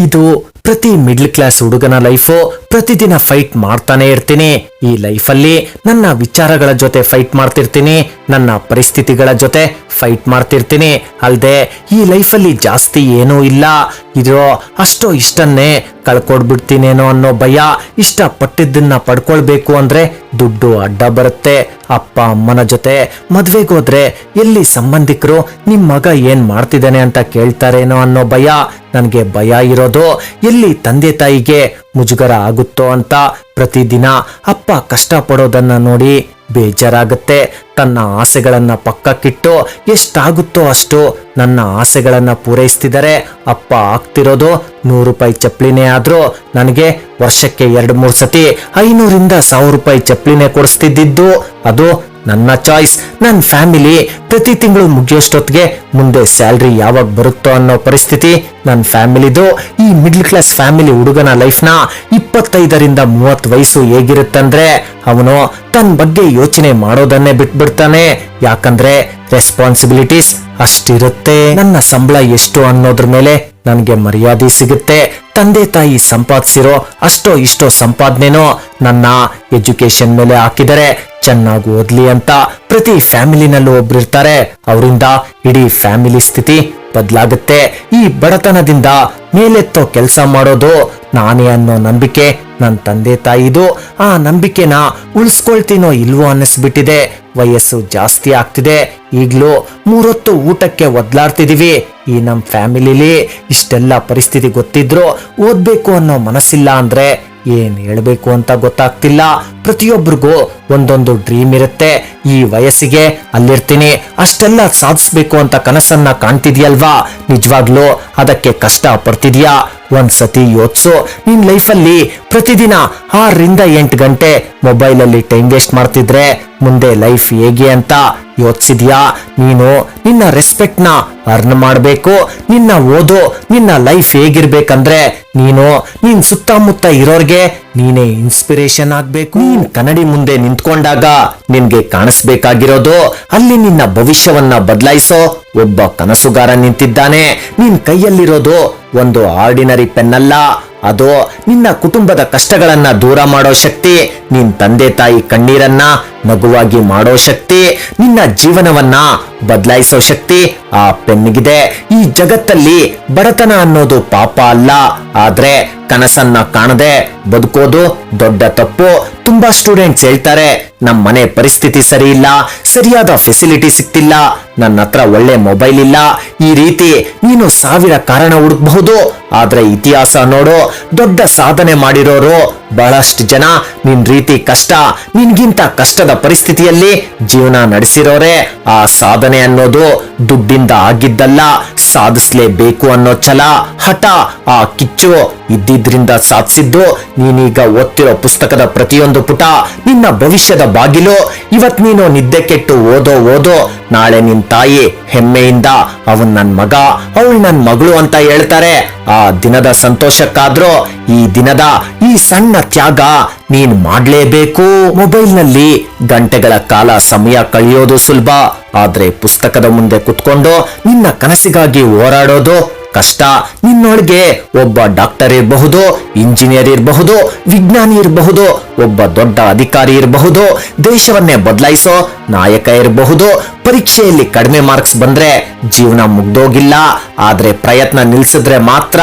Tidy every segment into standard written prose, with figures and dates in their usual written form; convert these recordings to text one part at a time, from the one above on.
ಇದು ಪ್ರತಿ middle class ಹುಡುಗನ ಲೈಫು. ಪ್ರತಿದಿನ ಫೈಟ್ ಮಾಡ್ತಾನೆ ಇರ್ತೀನಿ. ಈ ಲೈಫಲ್ಲಿ ನನ್ನ ವಿಚಾರಗಳ ಜೊತೆ ಫೈಟ್ ಮಾಡ್ತಿರ್ತೀನಿ, ನನ್ನ ಪರಿಸ್ಥಿತಿಗಳ ಜೊತೆ ಫೈಟ್ ಮಾಡ್ತಿರ್ತೀನಿ. ಅಲ್ದೆ ಈ ಲೈಫಲ್ಲಿ ಜಾಸ್ತಿ ಏನೂ ಇಲ್ಲ, ಇರೋ ಅಷ್ಟೋ ಇಷ್ಟನ್ನೇ ಕಳ್ಕೊಡ್ಬಿಡ್ತೀನೇನೋ ಅನ್ನೋ ಭಯ. ಇಷ್ಟಪಟ್ಟಿದ್ದನ್ನ ಪಡ್ಕೊಳ್ಬೇಕು ಅಂದ್ರೆ ದುಡ್ಡು ಅಡ್ಡ ಬರುತ್ತೆ. ಅಪ್ಪ ಅಮ್ಮನ ಜೊತೆ ಮದ್ವೆಗೋದ್ರೆ ಎಲ್ಲಿ ಸಂಬಂಧಿಕರು ನಿಮ್ ಮಗ ಏನ್ ಮಾಡ್ತಿದ್ದಾನೆ ಅಂತ ಕೇಳ್ತಾರೇನೋ ಅನ್ನೋ ಭಯ. ನನ್ಗೆ ಭಯ ಇರೋದು ಎಲ್ಲಿ ತಂದೆ ತಾಯಿಗೆ ಮುಜುಗರ ಆಗುತ್ತೋ ಅಂತ. ಪ್ರತಿದಿನ ಅಪ್ಪ ಕಷ್ಟ ಪಡೋದನ್ನ ನೋಡಿ ಬೇಜಾರಾಗುತ್ತೆ. ತನ್ನ ಆಸೆಗಳನ್ನ ಪಕ್ಕಕ್ಕಿಟ್ಟು ಎಷ್ಟಾಗುತ್ತೋ ಅಷ್ಟು ನನ್ನ ಆಸೆಗಳನ್ನ ಪೂರೈಸ್ತಿದ್ದಾರೆ. ಅಪ್ಪ ಆಗ್ತಿರೋದು 100 ರೂಪಾಯಿ ಚಪ್ಲಿನೇ ಆದ್ರೂ ನನಗೆ ವರ್ಷಕ್ಕೆ 2-3 ಸತಿ 500ರಿಂದ 1000 ರೂಪಾಯಿ ಚಪ್ಲಿನೇ ಕೊಡಿಸ್ತಿದ್ದು. ಅದು ನನ್ನ ಚಾಯ್ಸ್. ನನ್ನ ಫ್ಯಾಮಿಲಿ ಪ್ರತಿ ತಿಂಗಳು ಮುಗಿಯೋಷ್ಟೊತ್ತಿಗೆ ಮುಂದೆ ಸ್ಯಾಲ್ರಿ ಯಾವಾಗ ಬರುತ್ತೋ ಅನ್ನೋ ಪರಿಸ್ಥಿತಿ ನನ್ನ ಫ್ಯಾಮಿಲಿದು. ಈ ಮಿಡ್ಲ್ ಕ್ಲಾಸ್ ಫ್ಯಾಮಿಲಿ ಹುಡುಗನ ಲೈಫ್ನ 25ರಿಂದ 30 ವಯಸ್ಸು ಹೇಗಿರುತ್ತಂದ್ರೆ ಅವನು ತನ್ನ ಬಗ್ಗೆ ಯೋಚನೆ ಮಾಡೋದನ್ನೇ ಬಿಟ್ಬಿಡ್ತಾನೆ. ಯಾಕಂದ್ರೆ ರೆಸ್ಪಾನ್ಸಿಬಿಲಿಟೀಸ್ ಅಷ್ಟಿರುತ್ತೆ. ನನ್ನ ಸಂಬಳ ಎಷ್ಟು ಅನ್ನೋದ್ರ ಮೇಲೆ ನನಗೆ ಮರ್ಯಾದೆ ಸಿಗುತ್ತೆ. ತಂದೆ ತಾಯಿ ಸಂಪಾದಿಸಿರೋ ಅಷ್ಟೋ ಇಷ್ಟೋ ಸಂಪಾದನೆನೋ ನನ್ನ ಎಜುಕೇಶನ್ ಮೇಲೆ ಹಾಕಿದರೆ ಚೆನ್ನಾಗಿ ಓದ್ಲಿ ಅಂತ. ಪ್ರತಿ ಫ್ಯಾಮಿಲಿನಲ್ಲೂ ಒಬ್ರಿರ್ತಾರೆ, ಅವರಿಂದ ಇಡೀ ಫ್ಯಾಮಿಲಿ ಸ್ಥಿತಿ ಬದಲಾಗುತ್ತೆ. ಈ ಬಡತನದಿಂದ ಮೇಲೆತ್ತೋ ಕೆಲಸ ಮಾಡೋದು ನಾನೇ ಅನ್ನೋ ನಂಬಿಕೆ ನನ್ನ ತಂದೆ ತಾಯಿದು. ಆ ನಂಬಿಕೆನ ಉಳಿಸ್ಕೊಳ್ತೀನೋ ಇಲ್ವೋ ಅನ್ನಿಸ್ಬಿಟ್ಟಿದೆ. ವಯಸ್ಸು ಜಾಸ್ತಿ ಆಗ್ತಿದೆ, ಈಗ್ಲೂ 3 ಹೊತ್ತು ಊಟಕ್ಕೆ ಒದ್ಲಾಡ್ತಿದೀವಿ. ಈ ನಮ್ ಫ್ಯಾಮಿಲಿಲಿ ಇಷ್ಟೆಲ್ಲ ಪರಿಸ್ಥಿತಿ ಗೊತ್ತಿದ್ರು ಓದ್ಬೇಕು ಅನ್ನೋ ಮನಸ್ಸಿಲ್ಲ ಅಂದ್ರೆ ಏನ್ ಹೇಳ್ಬೇಕು ಅಂತ ಗೊತ್ತಾಗ್ತಿಲ್ಲ. ಪ್ರತಿಯೊಬ್ಬರಿಗೂ ಒಂದೊಂದು ಡ್ರೀಮ್ ಇರುತ್ತೆ. ಈ ವಯಸ್ಸಿಗೆ ಅಲ್ಲಿರ್ತೀನಿ, ಅಷ್ಟೆಲ್ಲ ಸಾಧಿಸ್ಬೇಕು ಅಂತ ಕನಸನ್ನ ಕಾಣ್ತಿದ್ಯಲ್ವಾ? ನಿಜವಾಗ್ಲೂ ಅದಕ್ಕೆ ಕಷ್ಟ ಪಡ್ತಿದ್ಯಾ? ಒಂದ್ಸತಿ ಯೋಚ್ಸು. ನಿನ್ ಲೈಫಲ್ಲಿ ಪ್ರತಿದಿನ 6ರಿಂದ 8 ಗಂಟೆ ಮೊಬೈಲಲ್ಲಿ ಟೈಮ್ ವೇಸ್ಟ್ ಮಾಡ್ತಿದ್ರೆ ಮುಂದೆ ಲೈಫ್ ಹೇಗೆ ಅಂತ ಯೋಚಿಸಿದ್ಯಾ? ನೀನು ನಿನ್ನ ರೆಸ್ಪೆಕ್ಟ್ ನ ಅರ್ನ್ ಮಾಡ್ಬೇಕು. ನಿನ್ನ ಓದು, ನಿನ್ನ ಲೈಫ್ ಹೇಗಿರ್ಬೇಕಂದ್ರೆ ನೀನು ನಿನ್ ಸುತ್ತಮುತ್ತ ಇರೋರ್ಗೆ ನೀನೇ ಇನ್ಸ್ಪಿರೇಷನ್ ಆಗ್ಬೇಕು. ನೀನ್ ಕನ್ನಡಿ ಮುಂದೆ ನಿಂತ್ಕೊಂಡಾಗ ನಿನ್ಗೆ ಕಾಣಿಸ್ಬೇಕಾಗಿರೋದು ಅಲ್ಲಿ ನಿನ್ನ ಭವಿಷ್ಯವನ್ನ ಬದಲಾಯಿಸೋ ಒಬ್ಬ ಕನಸುಗಾರ ನಿಂತಿದ್ದಾನೆ. ನಿನ್ ಕೈಯಲ್ಲಿರೋದು ಒಂದು ಆರ್ಡಿನರಿ ಪೆನ್ ಅಲ್ಲ, ಅದು ನಿನ್ನ ಕುಟುಂಬದ ಕಷ್ಟಗಳನ್ನ ದೂರ ಮಾಡೋ ಶಕ್ತಿ, ನಿನ್ ತಂದೆ ತಾಯಿ ಕಣ್ಣೀರನ್ನ ನಗುವಾಗಿ ಮಾಡೋ ಶಕ್ತಿ, ನಿನ್ನ ಜೀವನವನ್ನ ಬದಲಾಯಿಸೋ ಶಕ್ತಿ ಆ ಪೆನ್ನಿಗಿದೆ. ಈ ಜಗತ್ತಲ್ಲಿ ಬಡತನ ಅನ್ನೋದು ಪಾಪ ಅಲ್ಲ, ಆದ್ರೆ ಕನಸನ್ನ ಕಾಣದೆ ಬದುಕೋದು ದೊಡ್ಡ ತಪ್ಪು. ತುಂಬಾ ಸ್ಟೂಡೆಂಟ್ಸ್ ಹೇಳ್ತಾರೆ, ನಮ್ಮ ಮನೆ ಪರಿಸ್ಥಿತಿ ಸರಿ ಇಲ್ಲ, ಸರಿಯಾದ ಫೆಸಿಲಿಟಿ ಸಿಗ್ತಿಲ್ಲ, ನನ್ನ ಹತ್ರ ಒಳ್ಳೆ ಮೊಬೈಲ್ ಇಲ್ಲ. ಈ ರೀತಿ ನೀನು 1000 ಕಾರಣ ಹುಡುಕಬಹುದು. ಆದ್ರೆ ಇತಿಹಾಸ ನೋಡು, ದೊಡ್ಡ ಸಾಧನೆ ಮಾಡಿರೋರು ಬಹಳಷ್ಟು ಜನ ನಿನ್ ರೀತಿ ಕಷ್ಟ, ನಿನ್ಗಿಂತ ಕಷ್ಟದ ಪರಿಸ್ಥಿತಿಯಲ್ಲಿ ಜೀವನ ನಡೆಸಿರೋರೆ. ಆ ಸಾಧನೆ ಅನ್ನೋದು ದುಡ್ಡಿಂದ ಆಗಿದ್ದಲ್ಲ, ಸಾಧಿಸ್ಲೇಬೇಕು ಅನ್ನೋ ಛಲ, ಹಠ, ಆ ಕಿಚ್ಚು ಇದ್ದಿದ್ರಿಂದ ಸಾಧಿಸಿದ್ದು. ನೀನೀಗ ಓದ್ತಿರೋ ಪುಸ್ತಕದ ಪ್ರತಿಯೊಂದು ಪುಟ ನಿನ್ನ ಭವಿಷ್ಯದ ಬಾಗಿಲು. ಇವತ್ ನೀನು ನಿದ್ದೆ ಕೆಟ್ಟು ಓದೋ ನಾಳೆ ನಿನ್ ತಾಯಿ ಹೆಮ್ಮೆಯಿಂದ ಅವನ್ ನನ್ ಮಗ, ಅವಳು ನನ್ ಮಗಳು ಅಂತ ಹೇಳ್ತಾರೆ. ಆ ದಿನದ ಸಂತೋಷಕ್ಕಾದ್ರೂ ಈ ದಿನದ ಈ ಸಣ್ಣ ತ್ಯಾಗ ನೀನ್ ಮಾಡ್ಲೇಬೇಕು. ಮೊಬೈಲ್ ನಲ್ಲಿ ಗಂಟೆಗಳ ಕಾಲ ಸಮಯ ಕಳೆಯೋದು ಸುಲಭ, ಆದ್ರೆ ಪುಸ್ತಕದ ಮುಂದೆ ಕುತ್ಕೊಂಡು ನಿನ್ನ ಕನಸಿಗಾಗಿ ಹೋರಾಡೋದು ಕಷ್ಟ. ನಿನ್ನೊಳಗೆ ಒಬ್ಬ ಡಾಕ್ಟರ್ ಇರಬಹುದು, ಇಂಜಿನಿಯರ್ ಇರಬಹುದು, ವಿಜ್ಞಾನಿ ಇರಬಹುದು, ಒಬ್ಬ ದೊಡ್ಡ ಅಧಿಕಾರಿ ಇರಬಹುದು, ದೇಶವನ್ನೇ ಬದಲಾಯಿಸೋ ನಾಯಕ ಇರಬಹುದು. ಪರೀಕ್ಷೆಯಲ್ಲಿ ಕಡಿಮೆ ಮಾರ್ಕ್ಸ್ ಬಂದ್ರೆ ಜೀವನ ಮುಗ್ದೋಗಿಲ್ಲ, ಆದ್ರೆ ಪ್ರಯತ್ನ ನಿಲ್ಸಿದ್ರೆ ಮಾತ್ರ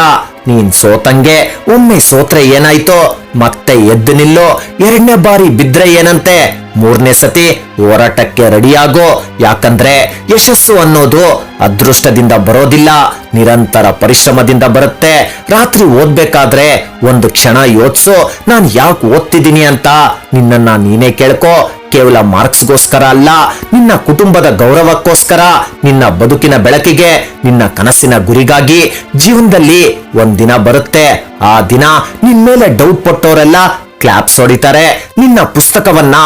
ನೀನ್ ಸೋತಂಗೆ. ಒಮ್ಮೆ ಸೋತ್ರೆ ಏನಾಯ್ತೋ ಮತ್ತೆ ಎದ್ದು ನಿಲ್ಲೋ. 2ನೇ ಬಾರಿ ಬಿದ್ರೆ ಏನಂತೆ, 3ನೇ ಸತಿ ಹೋರಾಟಕ್ಕೆ ರೆಡಿಯಾಗೋ. ಯಾಕಂದ್ರೆ ಯಶಸ್ಸು ಅನ್ನೋದು ಅದೃಷ್ಟದಿಂದ ಬರೋದಿಲ್ಲ, ನಿರಂತರ ಪರಿಶ್ರಮದಿಂದ ಬರುತ್ತೆ. ರಾತ್ರಿ ಓದ್ಬೇಕಾದ್ರೆ ಒಂದು ಕ್ಷಣ ಯೋಚಿಸು, ನಾನ್ ಯಾಕೆ ಓದ್ತಿದ್ದೀನಿ ಅಂತ ನಿನ್ನನ್ನ ನೀನೇ ಕೇಳ್ಕೊ. ಕೇವಲ ಮಾರ್ಕ್ಸ್ಗೋಸ್ಕರ ಅಲ್ಲ, ನಿನ್ನ ಕುಟುಂಬದ ಗೌರವಕ್ಕೋಸ್ಕರ, ನಿನ್ನ ಬದುಕಿನ ಬೆಳಕಿಗೆ, ನಿನ್ನ ಕನಸಿನ ಗುರಿಗಾಗಿ. ಜೀವನದಲ್ಲಿ ಒಂದಿನ ಬರುತ್ತೆ, ಆ ದಿನ ನಿನ್ ಮೇಲೆ ಡೌಟ್ ಪಟ್ಟೋರೆಲ್ಲ ಕ್ಲಾಪ್ಸ್ ಹೊಡಿತಾರೆ. ನಿನ್ನ ಪುಸ್ತಕವನ್ನ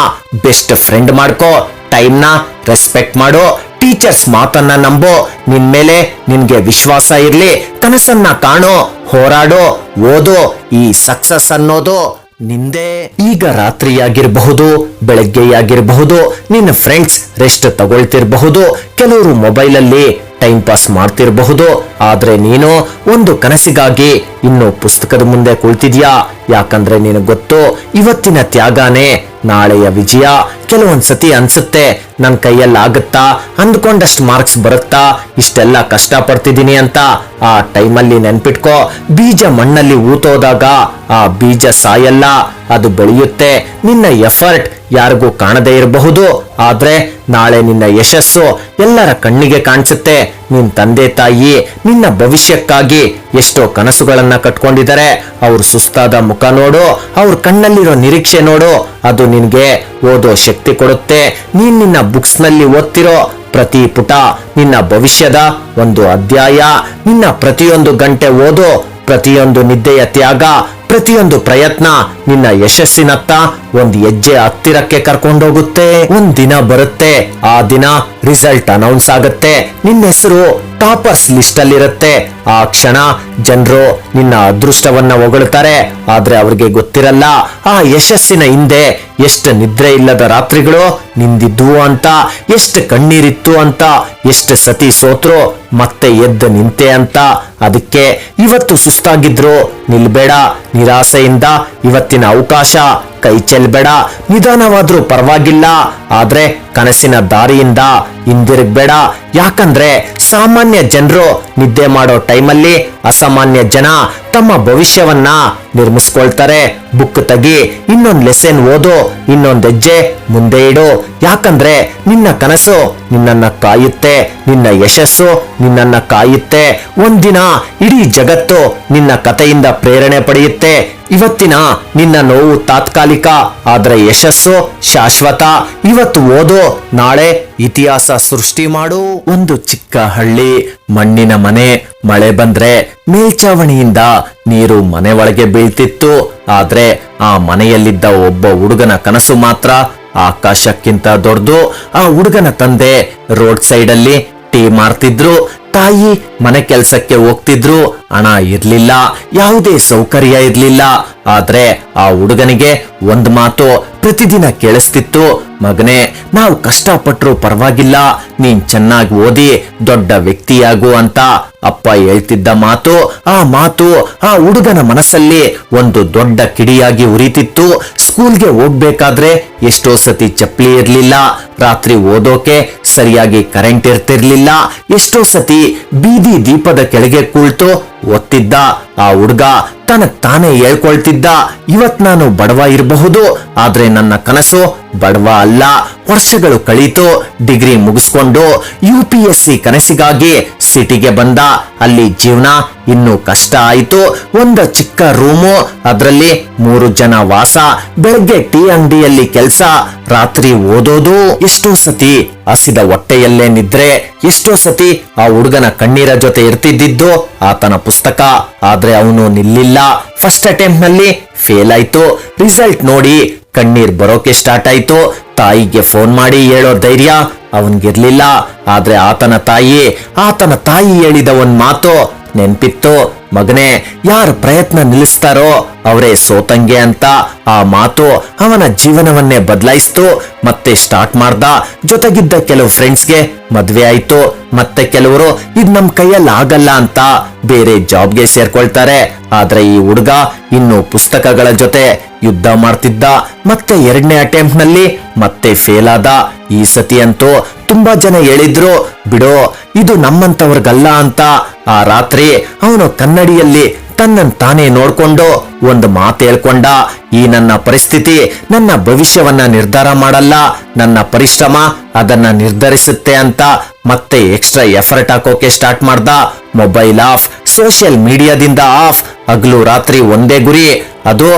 ಬೆಸ್ಟ್ ಫ್ರೆಂಡ್ ಮಾಡ್ಕೋ, ಟೈಮ್ನ ರೆಸ್ಪೆಕ್ಟ್ ಮಾಡು, ಟೀಚರ್ಸ್ ಮಾತನ್ನ ನಂಬೋ, ನಿನ್ ಮೇಲೆ ನಿನ್ಗೆ ವಿಶ್ವಾಸ ಇರ್ಲಿ, ಕನಸನ್ನ ಕಾಣೋ, ಹೋರಾಡೋ, ಓದೋ. ಈ ಸಕ್ಸಸ್ ಅನ್ನೋದು ನಿಂದೆ. ಈಗ ರಾತ್ರಿಯಾಗಿರಬಹುದು, ಬೆಳಗ್ಗೆಯಾಗಿರಬಹುದು, ನಿನ್ನ ಫ್ರೆಂಡ್ಸ್ ರೆಸ್ಟ್ ತಗೊಳ್ತಿರಬಹುದು. ಕೆಲವರು ಮೊಬೈಲಲ್ಲಿ ಟೈಮ್ ಪಾಸ್ ಮಾಡ್ತಿರಬಹುದು, ಆದ್ರೆ ನೀನು ಒಂದು ಕನಸಿಗಾಗಿ ಇನ್ನು ಪುಸ್ತಕದ ಮುಂದೆ ಕುಳಿತಿದ್ಯಾ. ಯಾಕಂದ್ರೆ ನಿನಗೆ ಗೊತ್ತು, ಇವತ್ತಿನ ತ್ಯಾಗನೇ ನಾಳೆಯ ವಿಜಯ. ಕೆಲವೊಂದ್ಸತಿ ಅನ್ಸುತ್ತೆ, ನನ್ ಕೈಯಲ್ಲಿ ಆಗುತ್ತಾ, ಅಂದ್ಕೊಂಡಷ್ಟು ಮಾರ್ಕ್ಸ್ ಬರುತ್ತಾ, ಇಷ್ಟೆಲ್ಲ ಕಷ್ಟ ಪಡ್ತಿದ್ದೀನಿ ಅಂತ. ಆ ಟೈಮಲ್ಲಿ ನೆನ್ಪಿಟ್ಕೋ, ಬೀಜ ಮಣ್ಣಲ್ಲಿ ಊತೋದಾಗ ಆ ಬೀಜ ಸಾಯಲ್ಲ, ಅದು ಬೆಳೆಯುತ್ತೆ. ನಿನ್ನ ಎಫರ್ಟ್ ಯಾರಿಗೂ ಕಾಣದೇ ಇರಬಹುದು, ಆದ್ರೆ ನಾಳೆ ನಿನ್ನ ಯಶಸ್ಸು ಎಲ್ಲರ ಕಣ್ಣಿಗೆ ಕಾಣಿಸುತ್ತೆ. ನಿನ್ ತಂದೆ ತಾಯಿ ನಿನ್ನ ಭವಿಷ್ಯಕ್ಕಾಗಿ ಎಷ್ಟೋ ಕನಸುಗಳನ್ನ ಕಟ್ಕೊಂಡಿದ್ದಾರೆ. ಅವ್ರ ಸುಸ್ತಾದ ಮುಖ ನೋಡು, ಅವ್ರ ಕಣ್ಣಲ್ಲಿರೋ ನಿರೀಕ್ಷೆ ನೋಡು, ಅದು ನಿನ್ಗೆ ಓದೋ ಶಕ್ತಿ ಕೊಡುತ್ತೆ. ನೀನ್ ನಿನ್ನ ಬುಕ್ಸ್ ನಲ್ಲಿ ಓದ್ತಿರೋ ಪ್ರತಿ ಪುಟ ನಿನ್ನ ಭವಿಷ್ಯದ ಒಂದು ಅಧ್ಯಾಯ. ನಿನ್ನ ಪ್ರತಿಯೊಂದು ಗಂಟೆ ಓದು, ಪ್ರತಿಯೊಂದು ನಿದ್ದೆಯ ತ್ಯಾಗ, ಪ್ರತಿಯೊಂದು ಪ್ರಯತ್ನ ನಿನ್ನ ಯಶಸ್ಸಿನತ್ತ ಒಂದ್ ಹೆಜ್ಜೆ ಹತ್ತಿರಕ್ಕೆ ಕರ್ಕೊಂಡೋಗುತ್ತೆ. ಒಂದ್ ದಿನ ಬರುತ್ತೆ, ಆ ದಿನ ರಿಸಲ್ಟ್ ಅನೌನ್ಸ್ ಆಗತ್ತೆ, ನಿನ್ನ ಹೆಸರು ಟಾಪರ್ಸ್ ಲಿಸ್ಟ್ ಅಲ್ಲಿರುತ್ತೆ. ಆ ಕ್ಷಣ ಜನರು ನಿನ್ನ ಅದೃಷ್ಟವನ್ನ ಹೊಗಳ್ತಾರೆ, ಆದ್ರೆ ಅವ್ರಿಗೆ ಗೊತ್ತಿರಲ್ಲ ಆ ಯಶಸ್ಸಿನ ಹಿಂದೆ ಎಷ್ಟು ನಿದ್ರೆ ಇಲ್ಲದ ರಾತ್ರಿಗಳು ನಿಂದಿದ್ವು ಅಂತ, ಎಷ್ಟು ಕಣ್ಣೀರಿತ್ತು ಅಂತ, ಎಷ್ಟು ಸತಿ ಸೋತ್ರು ಮತ್ತೆ ಎದ್ದು ನಿಂತೆ ಅಂತ. ಅದಕ್ಕೆ ಇವತ್ತು ಸುಸ್ತಾಗಿದ್ರು ನಿಲ್ಬೇಡ, ನಿರಾಸೆಯಿಂದ ಇವತ್ತಿನ ಅವಕಾಶ ಕೈ ಚೆಲ್ಬೇಡ. ನಿಧಾನವಾದ್ರೂ ಪರವಾಗಿಲ್ಲ, ಆದ್ರೆ ಕನಸಿನ ದಾರಿಯಿಂದ ಹಿಂದಿರುಗಬೇಡ. ಯಾಕಂದ್ರೆ ಸಾಮಾನ್ಯ ಜನರು ನಿದ್ದೆ ಮಾಡೋ ಟೈಮಲ್ಲಿ ಅಸಾಮಾನ್ಯ ಜನ ತಮ್ಮ ಭವಿಷ್ಯವನ್ನ ನಿರ್ಮಿಸ್ಕೊಳ್ತಾರೆ. ಬುಕ್ ತೆಗಿ, ಇನ್ನೊಂದ್ ಲೆಸನ್ ಓದು, ಇನ್ನೊಂದ್ ಹೆಜ್ಜೆ ಮುಂದೆ ಇಡು. ಯಾಕಂದ್ರೆ ನಿನ್ನ ಕನಸು ನಿನ್ನನ್ನ ಕಾಯುತ್ತೆ, ನಿನ್ನ ಯಶಸ್ಸು ನಿನ್ನನ್ನ ಕಾಯುತ್ತೆ. ಒಂದಿನ ಇಡೀ ಜಗತ್ತು ನಿನ್ನ ಕಥೆಯಿಂದ ಪ್ರೇರಣೆ ಪಡೆಯುತ್ತೆ. ಇವತ್ತಿನ ನಿನ್ನ ನೋವು ತಾತ್ಕಾಲಿಕ, ಆದ್ರೆ ಯಶಸ್ಸು ಶಾಶ್ವತ. ಇವತ್ತು ಓದು, ನಾಳೆ ಇತಿಹಾಸ ಸೃಷ್ಟಿ ಮಾಡು. ಒಂದು ಚಿಕ್ಕ ಹಳ್ಳಿ, ಮಣ್ಣಿನ ಮನೆ. ಮಳೆ ಬಂದ್ರೆ ಮೇಲ್ಚಾವಣಿಯಿಂದ ನೀರು ಮನೆ ಒಳಗೆ ಬೀಳ್ತಿತ್ತು, ಆದ್ರೆ ಆ ಮನೆಯಲ್ಲಿದ್ದ ಒಬ್ಬ ಹುಡುಗನ ಕನಸು ಮಾತ್ರ ಆಕಾಶಕ್ಕಿಂತ ದೊಡ್ಡದು. ಆ ಹುಡುಗನ ತಂದೆ ರೋಡ್ ಸೈಡ್ ಅಲ್ಲಿ ಟೀ ಮಾರ್ತಿದ್ರು, ತಾಯಿ ಮನೆ ಕೆಲ್ಸಕ್ಕೆ ಹೋಗ್ತಿದ್ರು. ಹಣ ಇರ್ಲಿಲ್ಲ, ಯಾವುದೇ ಸೌಕರ್ಯ ಇರ್ಲಿಲ್ಲ, ಆದ್ರೆ ಆ ಹುಡುಗನಿಗೆ ಒಂದ್ ಮಾತು ಪ್ರತಿದಿನ ಕೇಳಿಸ್ತಿತ್ತು, ಮಗನೇ, ನಾವು ಕಷ್ಟಪಟ್ರು ಪರವಾಗಿಲ್ಲ, ನೀನ್ ಚೆನ್ನಾಗಿ ಓದಿ ದೊಡ್ಡ ವ್ಯಕ್ತಿಯಾಗು ಅಂತ ಅಪ್ಪ ಹೇಳ್ತಿದ್ದ ಮಾತು. ಆ ಮಾತು ಆ ಹುಡುಗನ ಮನಸ್ಸಲ್ಲಿ ಒಂದು ದೊಡ್ಡ ಕಿಡಿಯಾಗಿ ಉರಿತಿತ್ತು. ಸ್ಕೂಲ್ಗೆ ಹೋಗ್ಬೇಕಾದ್ರೆ ಎಷ್ಟೋ ಸತಿ ಚಪ್ಪಲಿ ಇರ್ಲಿಲ್ಲ, ರಾತ್ರಿ ಓದೋಕೆ ಸರಿಯಾಗಿ ಕರೆಂಟ್ ಇರ್ತಿರ್ಲಿಲ್ಲ, ಎಷ್ಟೋ ಸತಿ ಬೀದಿ ದೀಪದ ಕೆಳಗೆ ಕುಳಿತು ಓದ್ತಿದ್ದ. ಆ ಹುಡುಗ ತನಗ್ ತಾನೇ ಹೇಳ್ಕೊಳ್ತಿದ್ದ, ಇವತ್ ನಾನು ಬಡವ ಇರಬಹುದು, ಆದ್ರೆ ನನ್ನ ಕನಸು ಬಡವ ಅಲ್ಲ. ವರ್ಷಗಳು ಕಳೀತು, ಡಿಗ್ರಿ ಮುಗಿಸ್ಕೊಂಡು UPSC ಕನಸಿಗಾಗಿ ಸಿಟಿಗೆ ಬಂದ. ಅಲ್ಲಿ ಜೀವನ ಇನ್ನು ಕಷ್ಟ ಆಯ್ತು. ಒಂದು ಚಿಕ್ಕ ರೂಮು, ಅದರಲ್ಲಿ 3 ಜನ ವಾಸ. ಬೆಳಗ್ಗೆ ಟೀ ಅಂಗಡಿಯಲ್ಲಿ ಕೆಲಸ, ರಾತ್ರಿ ಓದೋದು. ಎಷ್ಟೋ ಸತಿ ಹಸಿದ ಹೊಟ್ಟೆಯಲ್ಲೇ ನಿದ್ರೆ, ಎಷ್ಟೋ ಸತಿ ಆ ಹುಡುಗನ ಕಣ್ಣೀರ ಜೊತೆ ಇರ್ತಿದ್ದಿದ್ದು ಆತನ ಪುಸ್ತಕ. ಆದ್ರೆ ಅವನು ನಿಲ್ಲಿಲ್ಲ. ಫಸ್ಟ್ ಅಟೆಂಪ್ಟ್ ನಲ್ಲಿ ಫೇಲ್ ಆಯ್ತು. ರಿಸಲ್ಟ್ ನೋಡಿ ಕಣ್ಣೀರ್ ಬರೋಕೆ ಸ್ಟಾರ್ಟ್ ಆಯ್ತು. ತಾಯಿಗೆ ಫೋನ್ ಮಾಡಿ ಹೇಳೋ ಧೈರ್ಯ ಅವನ್ಗಿರ್ಲಿಲ್ಲ, ಆದ್ರೆ ಆತನ ತಾಯಿ ಹೇಳಿದ ಒಂದ್ ಮಾತು ನೆನ್ಪಿತ್ತು, ಮಗನೇ, ಯಾರ ಪ್ರಯತ್ನ ನಿಲ್ಲಿಸ್ತಾರೋ ಅವರೇ ಸೋತಂಗೆ ಅಂತ. ಆ ಮಾತು ಅವನ ಜೀವನವನ್ನೇ ಬದಲಾಯಿಸ್ತು. ಮತ್ತೆ ಸ್ಟಾರ್ಟ್ ಮಾಡ್ದ. ಜೊತೆಗಿದ್ದ ಕೆಲವು ಫ್ರೆಂಡ್ಸ್ಗೆ ಮದ್ವೆ ಆಯ್ತು. ಮತ್ತೆ ಕೆಲವರು ಇದ್ ನಮ್ ಕೈಯಲ್ಲಿ ಆಗಲ್ಲ ಅಂತ ಬೇರೆ ಜಾಬ್ಗೆ ಸೇರ್ಕೊಳ್ತಾರೆ. ಆದ್ರೆ ಈ ಹುಡುಗ ಇನ್ನು ಪುಸ್ತಕಗಳ ಜೊತೆ ಯುದ್ಧ ಮಾಡ್ತಿದ್ದ. ಮತ್ತೆ 2ನೇ ಅಟೆಂಪ್ಟ್ ನಲ್ಲಿ ಮತ್ತೆ ಫೇಲ್ ಆದ. ಈ ಸತಿ ಅಂತೂ ತುಂಬಾ ಜನ ಹೇಳಿದ್ರು, ಬಿಡೋ, ಇದು ನಮ್ಮಂತವ್ರಿಗಲ್ಲ ಅಂತ. ಆ ರಾತ್ರಿ ಅವನು ಕನ್ನಡಿಯಲ್ಲಿ ತನ್ನನ್ ತಾನೇ ನೋಡ್ಕೊಂಡು ಒಂದು ಮಾತು ಹೇಳ್ಕೊಂಡ, ಈ ನನ್ನ ಪರಿಸ್ಥಿತಿ ನನ್ನ ಭವಿಷ್ಯವನ್ನ ನಿರ್ಧಾರ ಮಾಡಲ್ಲ, ನನ್ನ ಪರಿಶ್ರಮ ಅದನ್ನ ನಿರ್ಧರಿಸುತ್ತೆ ಅಂತ. ಮತ್ತೆ ಎಕ್ಸ್ಟ್ರಾ ಎಫರ್ಟ್ ಹಾಕೋಕೆ ಸ್ಟಾರ್ಟ್ ಮಾಡ್ದ. ಮೊಬೈಲ್ ಆಫ್, ಸೋಷಿಯಲ್ ಮೀಡಿಯಾದಿಂದ ಆಫ್. ಹಗಲು ರಾತ್ರಿ ಒಂದೇ ಗುರಿ, ಅದು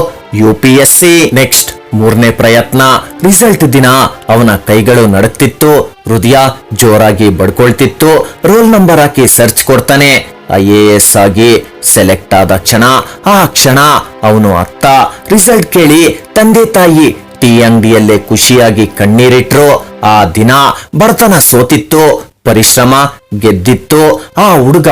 UPSC. ನೆಕ್ಸ್ಟ್ 3ನೇ ಪ್ರಯತ್ನ. ರಿಸಲ್ಟ್ ದಿನ ಅವನ ಕೈಗಳು ನಡುತ್ತಿತ್ತು, ಹೃದಯ ಜೋರಾಗಿ ಬಡ್ಕೊಳ್ತಿತ್ತು. ರೋಲ್ ನಂಬರ್ ಹಾಕಿ ಸರ್ಚ್ ಕೊಡ್ತಾನೆ. IAS ಆಗಿ ಸೆಲೆಕ್ಟ್ ಆದ ಕ್ಷಣ, ಆ ಕ್ಷಣ ಅವನು ಅತ್ತ. ರಿಸಲ್ಟ್ ಕೇಳಿ ತಂದೆ ತಾಯಿ ಟೀ ಅಂಗಡಿಯಲ್ಲೇ ಖುಷಿಯಾಗಿ ಕಣ್ಣೀರಿಟ್ರು. ಆ ದಿನ ಬಡತನ ಸೋತಿತ್ತು, ಪರಿಶ್ರಮ ಗೆದ್ದಿತ್ತು. ಆ ಹುಡುಗ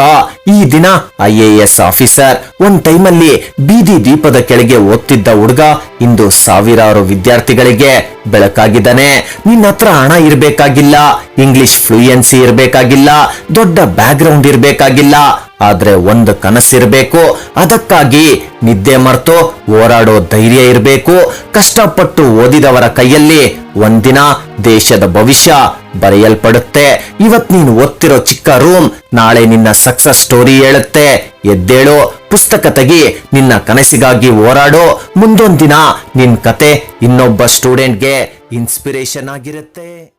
ಈ ದಿನ IAS ಆಫೀಸರ್. ಒಂದ್ ಟೈಮಲ್ಲಿ ಬೀದಿ ದೀಪದ ಕೆಳಗೆ ಓದ್ತಿದ್ದ ಹುಡುಗ ಇಂದು ಸಾವಿರಾರು ವಿದ್ಯಾರ್ಥಿಗಳಿಗೆ ಬೆಳಕಾಗಿದ್ದಾನೆ. ನಿನ್ನ ಹತ್ರ ಹಣ ಇರ್ಬೇಕಾಗಿಲ್ಲ, ಇಂಗ್ಲಿಷ್ ಫ್ಲೂಯೆನ್ಸಿ ಇರ್ಬೇಕಾಗಿಲ್ಲ, ದೊಡ್ಡ ಬ್ಯಾಕ್ ಗ್ರೌಂಡ್ ಇರ್ಬೇಕಾಗಿಲ್ಲ, ಆದ್ರೆ ಒಂದು ಕನಸಿರ್ಬೇಕು. ಅದಕ್ಕಾಗಿ ನಿದ್ದೆ ಮರೆತು ಹೋರಾಡೋ ಧೈರ್ಯ ಇರಬೇಕು. ಕಷ್ಟಪಟ್ಟು ಓದಿದವರ ಕೈಯಲ್ಲಿ ಒಂದಿನ ದೇಶದ ಭವಿಷ್ಯ ಬರೆಯಲ್ಪಡುತ್ತೆ. ಇವತ್ ನೀನು ಓದ್ತಿರೋ ಚಿಕ್ಕ ರೂಮ್ ನಾಳೆ ನಿನ್ನ ಸಕ್ಸಸ್ ಸ್ಟೋರಿ ಹೇಳುತ್ತೆ. ಎದ್ದೇಳು, ಪುಸ್ತಕ ತೆಗಿ, ನಿನ್ನ ಕನಸಿಗಾಗಿ ಹೋರಾಡೋ. ಮುಂದೊಂದ್ ದಿನ ನಿನ್ ಕತೆ ಇನ್ನೊಬ್ಬ ಸ್ಟೂಡೆಂಟ್ಗೆ ಇನ್ಸ್ಪಿರೇಷನ್ ಆಗಿರುತ್ತೆ.